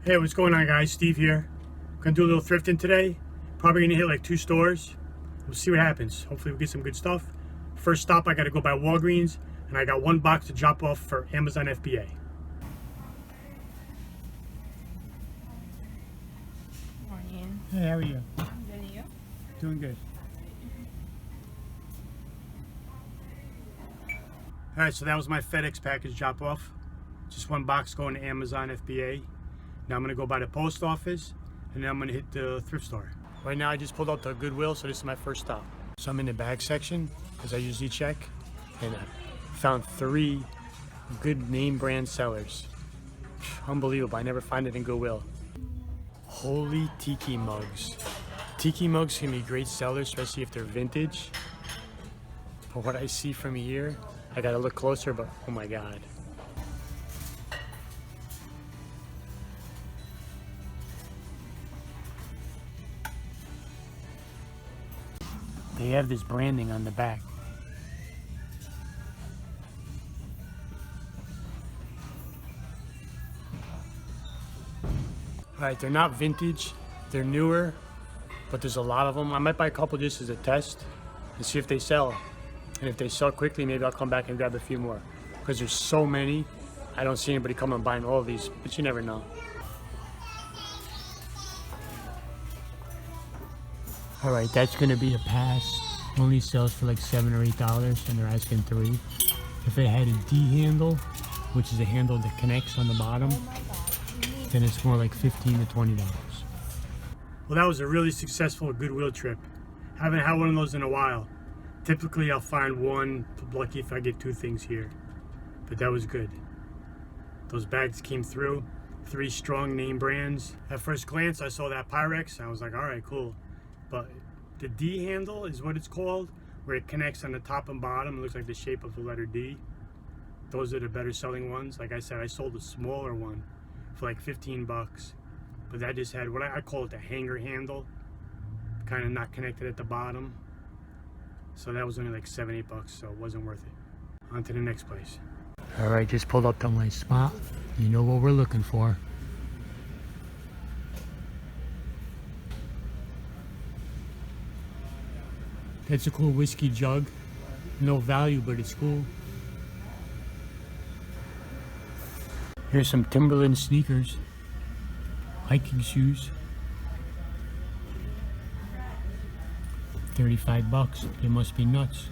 Hey, what's going on, guys? Steve here. Gonna do a little thrifting today. Probably gonna hit like 2 stores. We'll see what happens. Hopefully we get some good stuff. First stop, I gotta go by Walgreens, and I got 1 box to drop off for Amazon FBA. Morning. Hey, how are you? Good, and you? Doing good. Alright, so that was my FedEx package drop off. Just 1 box going to Amazon FBA. Now I'm going to go by the post office, and then I'm going to hit the thrift store. Right now I just pulled out the Goodwill, so this is my first stop. So I'm in the bag section, as I usually check, and I found 3 good name brand sellers. Unbelievable, I never find it in Goodwill. Holy tiki mugs. Tiki mugs can be great sellers, especially if they're vintage. But what I see from here, I gotta look closer, but oh my god. They have this branding on the back. Alright, they're not vintage, they're newer, but there's a lot of them. I might buy a couple just as a test and see if they sell. And if they sell quickly, maybe I'll come back and grab a few more. Because there's so many, I don't see anybody coming and buying all of these, but you never know. Alright, that's gonna be a pass. Only sells for like $7 or $8, and they're asking $3. If it had a D handle, which is a handle that connects on the bottom, then it's more like $15 to $20. Well, that was a really successful Goodwill trip. Haven't had one of those in a while. Typically I'll find one, lucky if I get 2 things here. But that was good. Those bags came through. 3 strong name brands. At first glance I saw that Pyrex, I was like, alright, cool. But the D handle is what it's called, where it connects on the top and bottom. It looks like the shape of the letter D. Those are the better selling ones. Like I said, I sold a smaller one for like 15 bucks. But that just had what I call it the hanger handle, kind of not connected at the bottom. So that was only like 7-8 bucks, so it wasn't worth it. On to the next place. Alright, just pulled up to my spot. You know what we're looking for. That's a cool whiskey jug. No value, but it's cool. Here's some Timberland sneakers. Hiking shoes. 35 bucks. They must be nuts.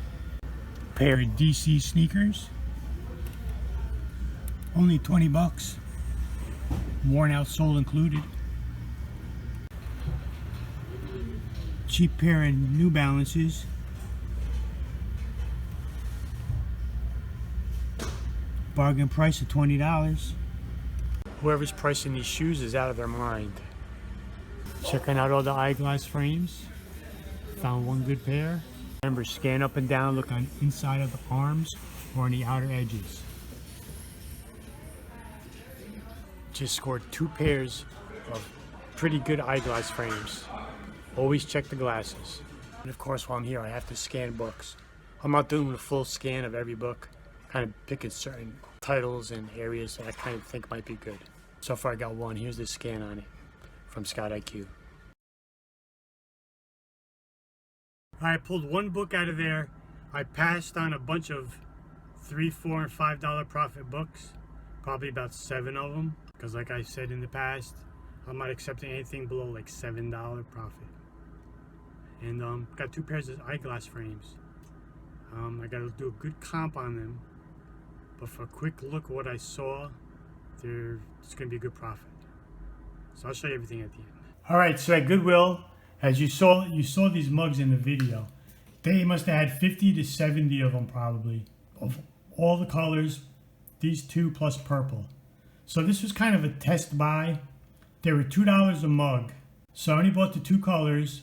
Pair of DC sneakers. Only 20 bucks. Worn out sole included. Cheap pair of New Balances. Bargain price of $20. Whoever's pricing these shoes is out of their mind. Checking out all the eyeglass frames. Found 1 good pair. Remember, scan up and down, look on inside of the arms or on the outer edges. Just scored 2 pairs of pretty good eyeglass frames. Always check the glasses. And of course, while I'm here, I have to scan books. I'm not doing a full scan of every book. Kind of picking certain titles and areas that I kind of think might be good. So far I got 1. Here's the scan on it from Scott IQ. I pulled 1 book out of there. I passed on a bunch of $3, $4, and $5 profit books. Probably about 7 of them. Because like I said in the past, I'm not accepting anything below like $7 profit. And got 2 pairs of eyeglass frames. I got to do a good comp on them. But for a quick look at what I saw, it's going to be a good profit. So I'll show you everything at the end. Alright, so at Goodwill, as you saw these mugs in the video. They must have had 50 to 70 of them probably. Of all the colors, these 2 plus purple. So this was kind of a test buy. They were $2 a mug. So I only bought the 2 colors.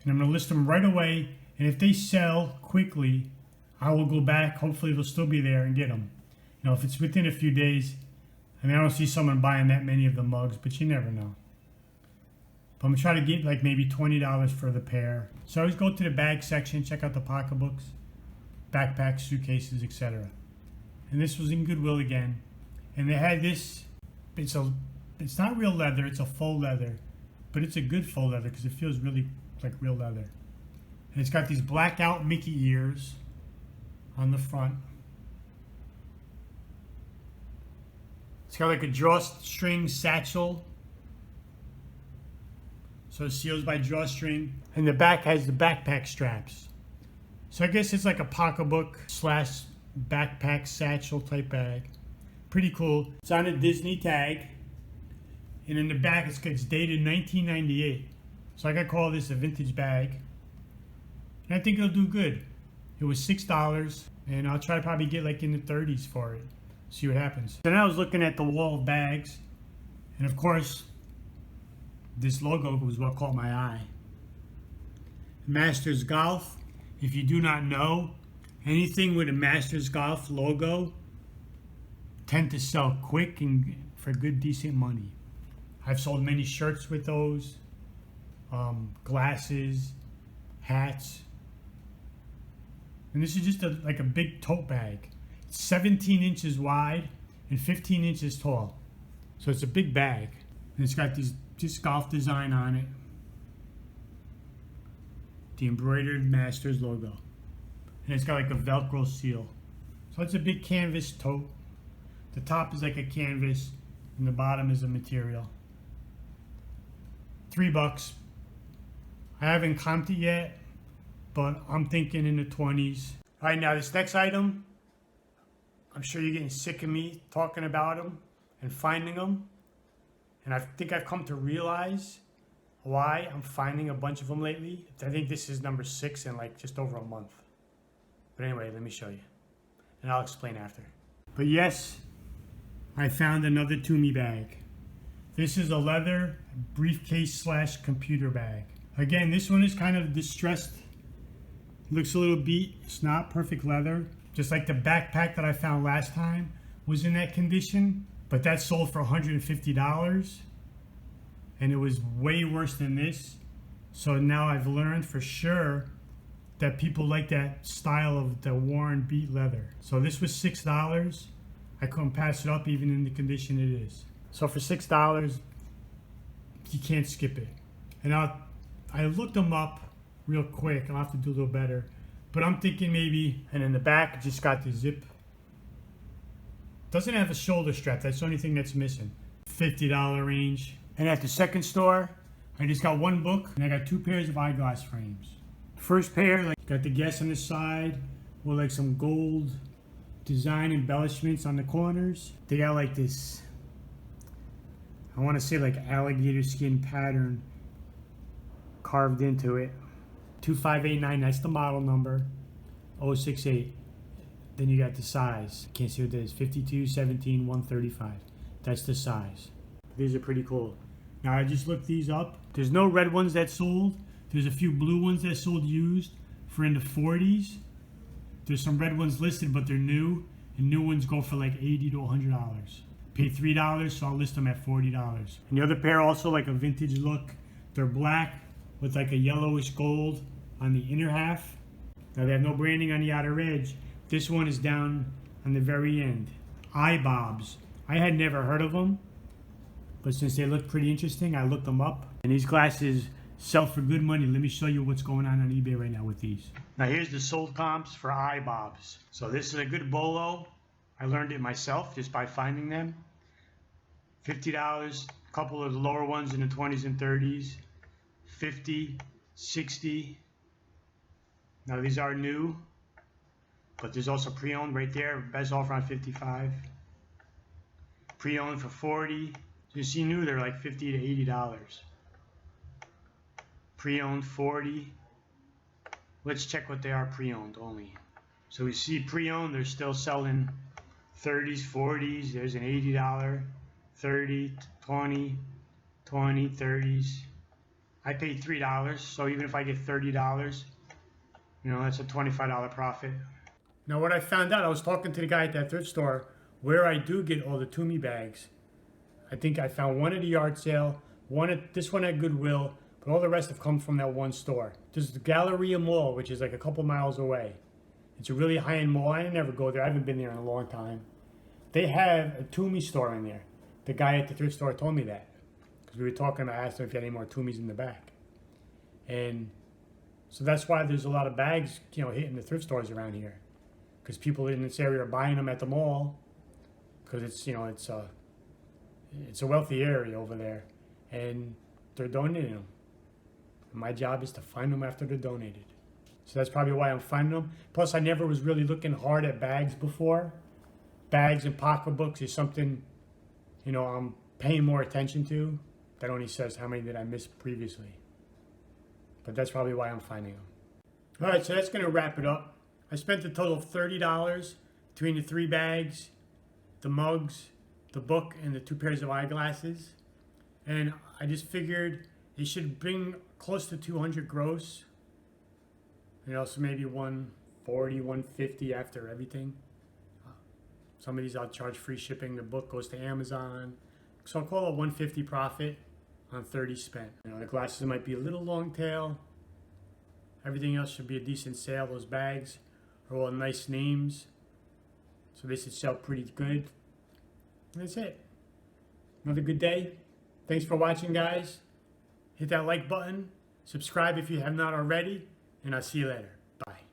And I'm going to list them right away. And if they sell quickly, I will go back. Hopefully they'll still be there and get them. You know, if it's within a few days. I mean, I don't see someone buying that many of the mugs, but you never know. But I'm going to try to get like maybe $20 for the pair. So I always go to the bag section, check out the pocketbooks, backpacks, suitcases, etc. and this was in Goodwill again. And they had this, it's not real leather, it's a faux leather, but it's a good faux leather because it feels really like real leather. And it's got these blackout Mickey ears on the front. It's got like a drawstring satchel. So it seals by drawstring. And the back has the backpack straps. So I guess it's like a pocketbook slash backpack satchel type bag. Pretty cool. It's on a Disney tag. And in the back it's dated 1998. So I gotta call this a vintage bag. And I think it'll do good. It was $6, and I'll try to probably get like in the 30s for it. See what happens. Then I was looking at the wall of bags, and of course, this logo was what caught my eye. Masters Golf. If you do not know, anything with a Masters Golf logo tend to sell quick and for good, decent money. I've sold many shirts with those, glasses, hats. And this is just like a big tote bag. It's 17 inches wide and 15 inches tall. So it's a big bag. And it's got this golf design on it. The embroidered Masters logo. And it's got like a Velcro seal. So it's a big canvas tote. The top is like a canvas and the bottom is a material. $3. I haven't comped it yet, but I'm thinking in the 20s. All right, now this next item, I'm sure you're getting sick of me talking about them and finding them. And I think I've come to realize why I'm finding a bunch of them lately. I think this is number 6 in like just over a month. But anyway, let me show you. And I'll explain after. But yes, I found another Toomey bag. This is a leather briefcase slash computer bag. Again, this one is kind of distressed. Looks a little beat. It's not perfect leather. Just like the backpack that I found last time was in that condition. But that sold for $150. And it was way worse than this. So now I've learned for sure that people like that style of the worn beat leather. So this was $6. I couldn't pass it up even in the condition it is. So for $6, you can't skip it. And I looked them up real quick. I'll have to do a little better. But I'm thinking maybe, and in the back, it just got the zip. Doesn't have a shoulder strap. That's the only thing that's missing. $50 range. And at the second store, I just got one book, and I got 2 pairs of eyeglass frames. First pair, like, got the guess on the side, with like some gold design embellishments on the corners. They got like this, I want to say like alligator skin pattern carved into it. 2589, that's the model number. 068. Then you got the size. Can't see what that is. 52, 17, 135. That's the size. These are pretty cool. Now I just looked these up. There's no red ones that sold. There's a few blue ones that sold used for in the 40s. There's some red ones listed, but they're new. And new ones go for like $80 to $100. Paid $3, so I'll list them at $40. And the other pair also like a vintage look. They're black with like a yellowish gold on the inner half. Now they have no branding on the outer edge. This one is down on the very end. Eye bobs. I had never heard of them, but since they look pretty interesting, I looked them up. And these glasses sell for good money. Let me show you what's going on eBay right now with these. Now here's the sold comps for eye bobs. So this is a good bolo. I learned it myself just by finding them. $50, a couple of the lower ones in the 20s and 30s. 50, 60. Now these are new, but there's also pre-owned right there. Best offer on 55. Pre-owned for 40. You see new, they're like $50 to $80. Pre-owned 40. Let's check what they are pre-owned only. So we see pre-owned, they're still selling 30s, 40s. There's an $80, 30, 20, 20, 30s. I paid $3, so even if I get $30, you know, that's a $25 profit. Now what I found out, I was talking to the guy at that thrift store where I do get all the Toomey bags. I think I found one at a yard sale, this one at Goodwill, but all the rest have come from that one store. There's the Galleria Mall, which is like a couple miles away. It's a really high-end mall. I never go there. I haven't been there in a long time. They have a Toomey store in there. The guy at the thrift store told me that. Because we were talking, I asked him if he had any more Toomeys in the back. And so that's why there's a lot of bags, hitting the thrift stores around here. Because people in this area are buying them at the mall. Because it's a wealthy area over there. And they're donating them. And my job is to find them after they're donated. So that's probably why I'm finding them. Plus, I never was really looking hard at bags before. Bags and pocketbooks is something, I'm paying more attention to. That only says how many did I miss previously. But that's probably why I'm finding them. All right, so that's going to wrap it up. I spent a total of $30 between the 3 bags, the mugs, the book, and the 2 pairs of eyeglasses. And I just figured it should bring close to 200 gross. So maybe 140, 150 after everything. Some of these I'll charge free shipping. The book goes to Amazon. So I'll call it 150 profit on 30 spent. The glasses might be a little long tail. Everything else should be a decent sale. Those bags are all nice names. So they should sell pretty good. And that's it. Another good day. Thanks for watching, guys. Hit that like button. Subscribe if you have not already. And I'll see you later. Bye.